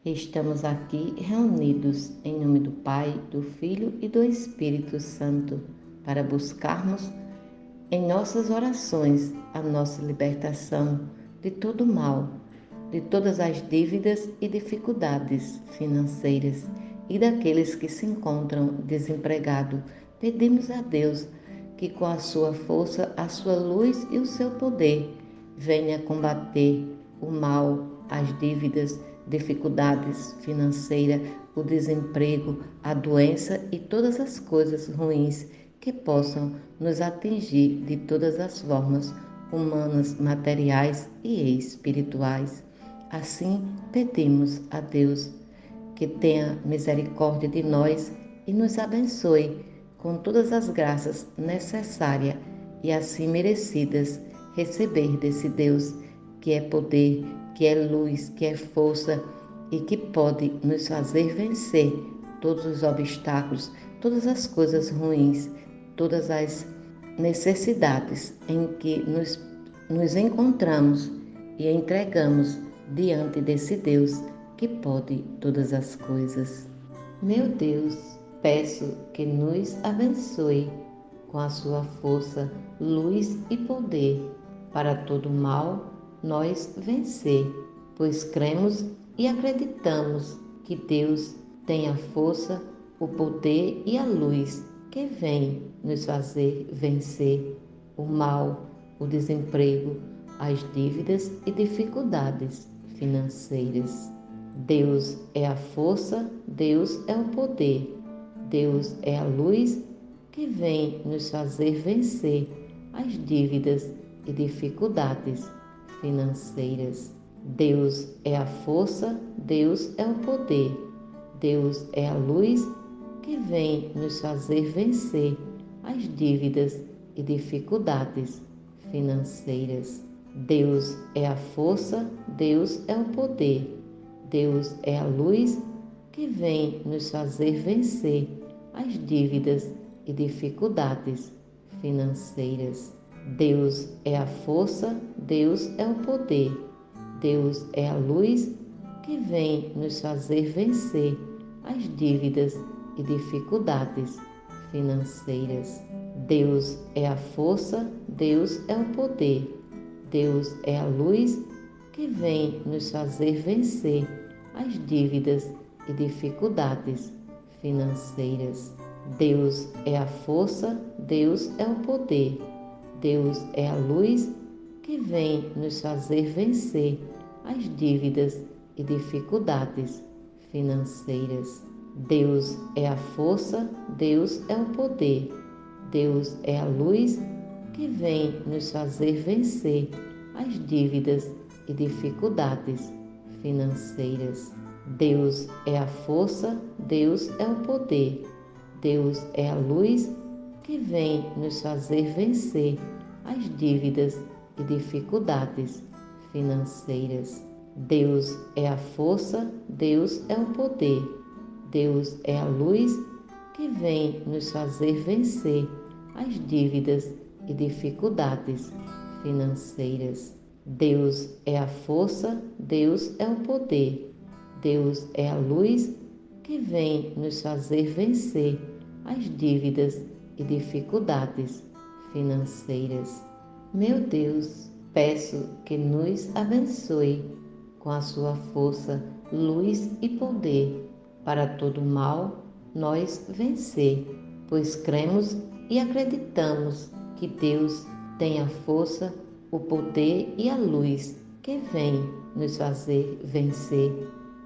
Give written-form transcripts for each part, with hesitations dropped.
Estamos aqui reunidos em nome do Pai, do Filho e do Espírito Santo para buscarmos em nossas orações a nossa libertação de todo mal, de todas as dívidas e dificuldades financeiras e daqueles que se encontram desempregados. Pedimos a Deus que com a sua força, a sua luz e o seu poder venha combater o mal, as dívidas, dificuldades financeiras, o desemprego, a doença e todas as coisas ruins que possam nos atingir de todas as formas, humanas, materiais e espirituais. Assim, pedimos a Deus que tenha misericórdia de nós e nos abençoe com todas as graças necessárias e assim merecidas receber desse Deus que é poder, que é luz, que é força e que pode nos fazer vencer todos os obstáculos, todas as coisas ruins, todas as necessidades em que nos encontramos e entregamos diante desse Deus que pode todas as coisas. Meu Deus, peço que nos abençoe com a sua força, luz e poder para todo mal nós vencer, pois cremos e acreditamos que Deus tem a força, o poder e a luz que vem nos fazer vencer o mal, o desemprego, as dívidas e dificuldades financeiras. Deus é a força, Deus é o poder, Deus é a luz que vem nos fazer vencer as dívidas e dificuldades financeiras. Deus é a força, Deus é o poder, Deus é a luz que vem nos fazer vencer as dívidas e dificuldades financeiras. Deus é a força, Deus é o poder, Deus é a luz que vem nos fazer vencer as dívidas e dificuldades financeiras. Deus é a força, Deus é o poder, Deus é a luz que vem nos fazer vencer as dívidas e dificuldades financeiras. Deus é a força, Deus é o poder, Deus é a luz que vem nos fazer vencer as dívidas e dificuldades financeiras. Deus é a força, Deus é o poder, Deus é a luz que vem nos fazer vencer as dívidas e dificuldades financeiras. Deus é a força, Deus é o poder, Deus é a luz que vem nos fazer vencer as dívidas e dificuldades financeiras. Deus é a força, Deus é o poder, Deus é a luz que vem nos fazer vencer as dívidas e dificuldades financeiras. Deus é a força, Deus é o poder, Deus é a luz que vem nos fazer vencer as dívidas e dificuldades financeiras. Deus é a força, Deus é o poder, Deus é a luz que vem nos fazer vencer as dívidas e dificuldades financeiras. Meu Deus, peço que nos abençoe com a sua força, luz e poder para todo mal nós vencer, pois cremos e acreditamos que Deus tem a força, o poder e a luz que vem nos fazer vencer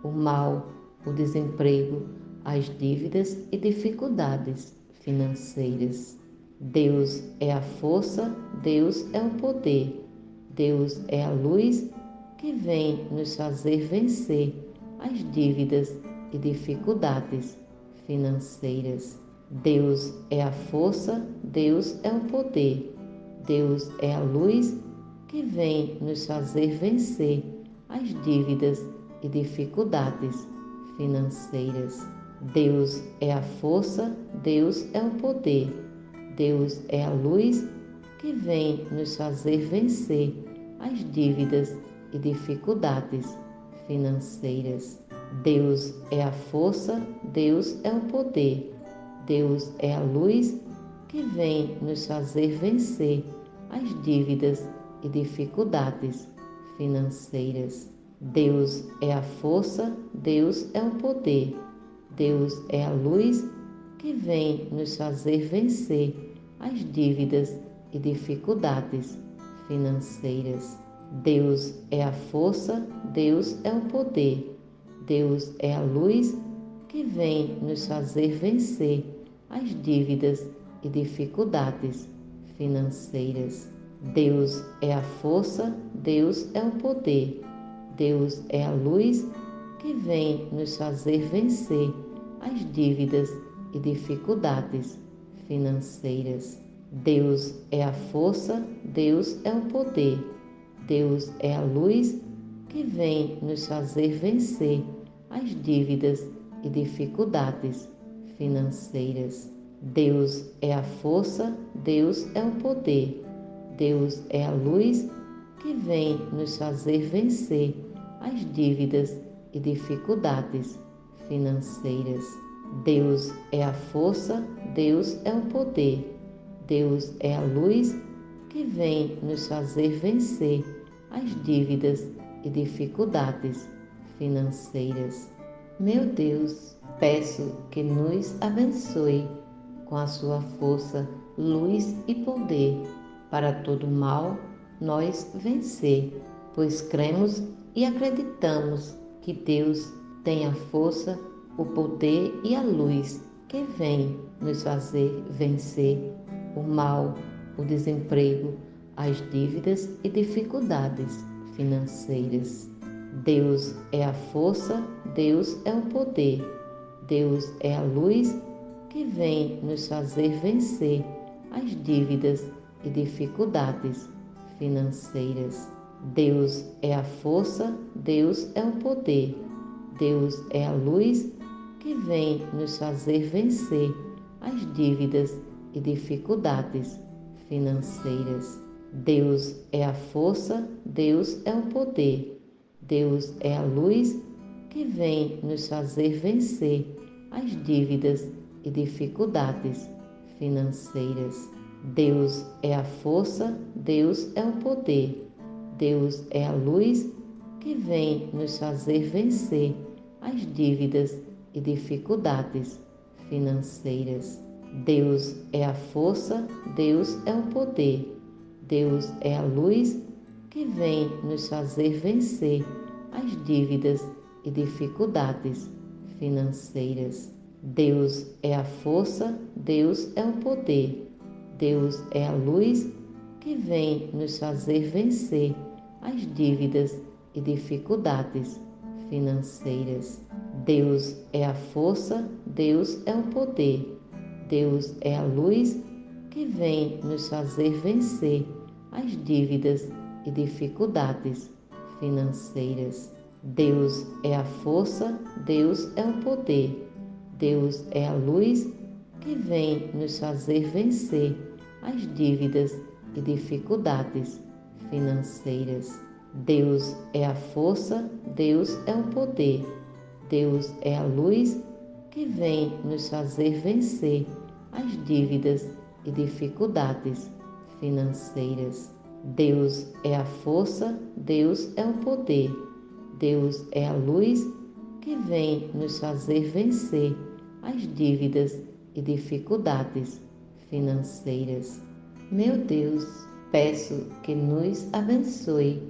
o mal, o desemprego, as dívidas e dificuldades financeiras. Deus é a força, Deus é o poder, Deus é a luz que vem nos fazer vencer as dívidas e dificuldades financeiras. Deus é a força, Deus é o poder, Deus é a luz que vem nos fazer vencer as dívidas e dificuldades financeiras. Deus é a força, Deus é o poder, Deus é a luz que vem nos fazer vencer as dívidas e dificuldades financeiras. Deus é a força, Deus é o poder, Deus é a luz que vem nos fazer vencer as dívidas e dificuldades financeiras. Deus é a força, Deus é o poder, Deus é a luz que vem nos fazer vencer as dívidas e dificuldades financeiras. Deus é a força, Deus é o poder, Deus é a luz que vem nos fazer vencer as dívidas e dificuldades financeiras. Deus é a força, Deus é o poder, Deus é a luz que vem nos fazer vencer as dívidas e dificuldades financeiras. Deus é a força, Deus é o poder, Deus é a luz que vem nos fazer vencer as dívidas e dificuldades financeiras. Deus é a força, Deus é o poder, Deus é a luz que vem nos fazer vencer as dívidas e dificuldades financeiras. Deus é a força, Deus é o poder, Deus é a luz que vem nos fazer vencer as dívidas e dificuldades financeiras. Meu Deus, peço que nos abençoe com a sua força, luz e poder, para todo mal nós vencer, pois cremos e acreditamos que Deus tem a força, o poder e a luz que vem nos fazer vencer o mal, o desemprego, as dívidas e dificuldades financeiras. Deus é a força, Deus é o poder, Deus é a luz que vem nos fazer vencer as dívidas e dificuldades financeiras. Deus é a força, Deus é o poder, Deus é a luz que vem nos fazer vencer as dívidas e dificuldades financeiras. Deus é a força, Deus é o poder, Deus é a luz que vem nos fazer vencer as dívidas e dificuldades financeiras. Deus é a força, Deus é o poder, Deus é a luz que vem nos fazer vencer as dívidas e dificuldades financeiras. Deus é a força, Deus é o poder, Deus é a luz que vem nos fazer vencer as dívidas e dificuldades financeiras. Deus é a força, Deus é o poder, Deus é a luz que vem nos fazer vencer as dívidas e dificuldades financeiras. Deus é a força, Deus é o poder, Deus é a luz que vem nos fazer vencer as dívidas e dificuldades financeiras. Deus é a força, Deus é o poder, Deus é a luz que vem nos fazer vencer as dívidas e dificuldades financeiras. Deus é a força, Deus é o poder, Deus é a luz que vem nos fazer vencer as dívidas e dificuldades financeiras. Deus é a força, Deus é o poder, Deus é a luz que vem nos fazer vencer as dívidas e dificuldades financeiras. Meu Deus, peço que nos abençoe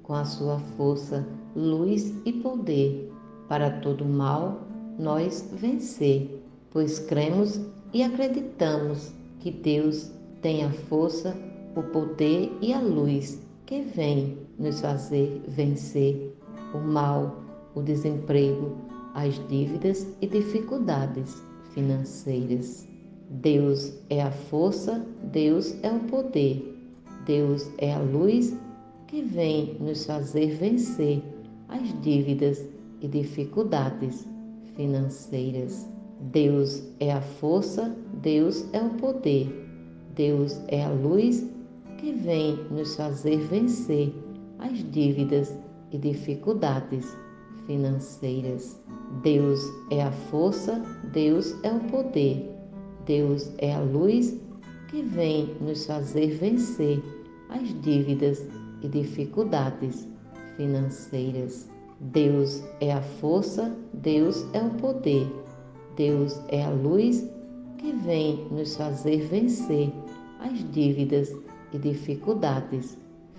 com a sua força, luz e poder, para todo mal nós vencer, pois cremos e acreditamos que Deus tem a força, o poder e a luz que vem nos fazer vencer o mal, o desemprego, as dívidas e dificuldades financeiras. Deus é a força, Deus é o poder, Deus é a luz que vem nos fazer vencer as dívidas e dificuldades financeiras. Deus é a força, Deus é o poder, Deus é a luz que vem nos fazer vencer as dívidas e dificuldades financeiras. Deus é a força, Deus é o poder, Deus é a luz que vem nos fazer vencer as dívidas e dificuldades financeiras. Deus é a força, Deus é o poder, Deus é a luz que vem nos fazer vencer as dívidas e dificuldades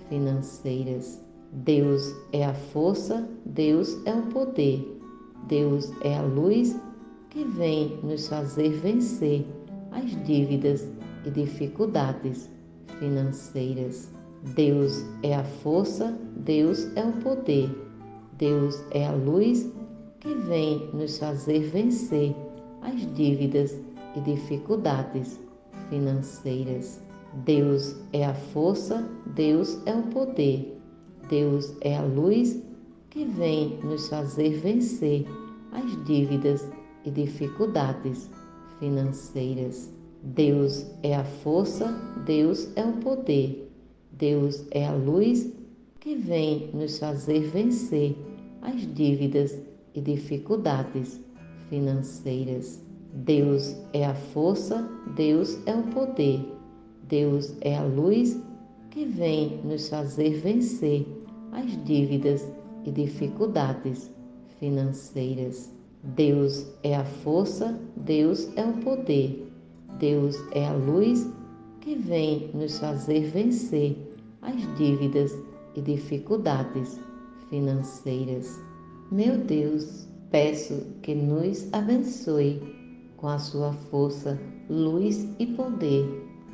financeiras. Deus é a força, Deus é o poder, Deus é a luz que vem nos fazer vencer as dívidas e dificuldades financeiras. Deus é a força, Deus é o poder, Deus é a luz que vem nos fazer vencer as dívidas e dificuldades financeiras. Deus é a força, Deus é o poder, Deus é a luz que vem nos fazer vencer as dívidas e dificuldades financeiras. Deus é a força, Deus é o poder, Deus é a luz que vem nos fazer vencer as dívidas e dificuldades financeiras. Deus é a força, Deus é o poder, Deus é a luz que vem nos fazer vencer as dívidas e dificuldades financeiras. Deus é a força, Deus é o poder, Deus é a luz que vem nos fazer vencer as dívidas e dificuldades financeiras. Meu Deus, peço que nos abençoe com a sua força, luz e poder,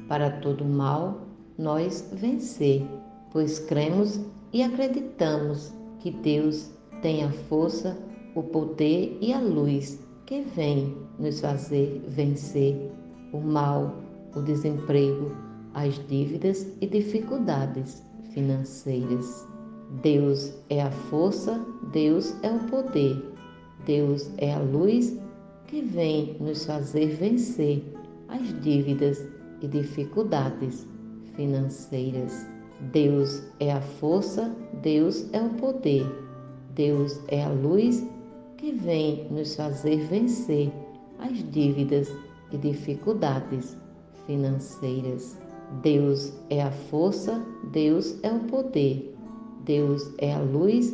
para todo mal nós vencer, pois cremos e acreditamos que Deus tem a força, o poder e a luz que vem nos fazer vencer o mal, o desemprego, as dívidas e dificuldades financeiras. Deus é a força, Deus é o poder, Deus é a luz que vem nos fazer vencer as dívidas e dificuldades financeiras. Deus é a força, Deus é o poder, Deus é a luz que vem nos fazer vencer as dívidas e dificuldades financeiras. Deus é a força, Deus é o poder, Deus é a luz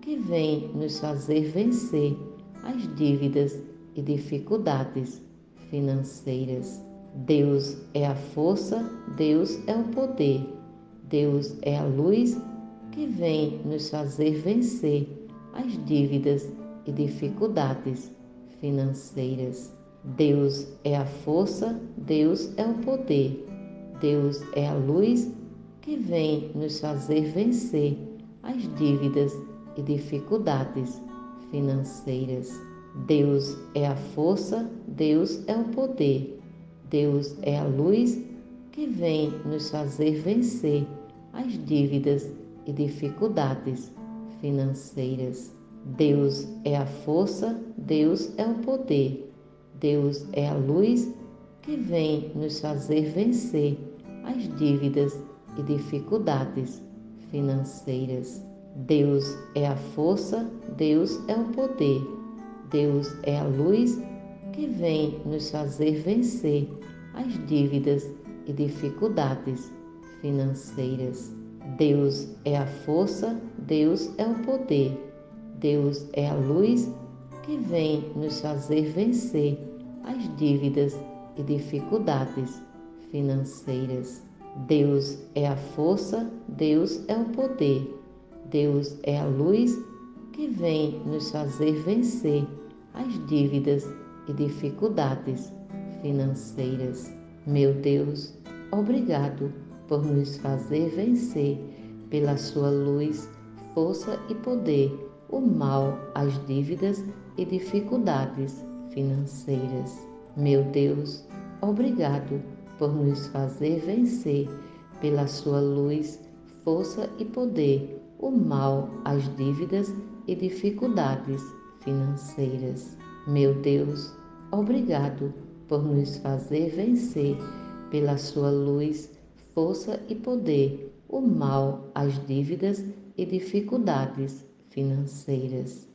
que vem nos fazer vencer as dívidas e dificuldades financeiras. Deus é a força, Deus é o poder, Deus é a luz que vem nos fazer vencer as dívidas e dificuldades financeiras. Deus é a força, Deus é o poder, Deus é a luz que vem nos fazer vencer as dívidas e dificuldades financeiras. Deus é a força, Deus é o poder, Deus é a luz que vem nos fazer vencer as dívidas e dificuldades financeiras. Deus é a força, Deus é o poder, Deus é a luz que vem nos fazer vencer as dívidas e dificuldades financeiras. Deus é a força, Deus é o poder, Deus é a luz que vem nos fazer vencer as dívidas e dificuldades financeiras. Deus é a força, Deus é o poder, Deus é a luz que vem nos fazer vencer as dívidas e dificuldades financeiras. Deus é a força, Deus é o poder, Deus é a luz que vem nos fazer vencer as dívidas e dificuldades financeiras. Meu Deus, obrigado por nos fazer vencer pela sua luz, força e poder o mal, as dívidas e dificuldades financeiras. Meu Deus, obrigado por nos fazer vencer pela sua luz, força e poder, o mal, as dívidas e dificuldades financeiras. Meu Deus, obrigado por nos fazer vencer pela sua luz, força e poder, o mal, as dívidas e dificuldades financeiras. Meu Deus, obrigado por nos fazer vencer pela sua luz, força e poder, o mal, as dívidas e dificuldades financeiras.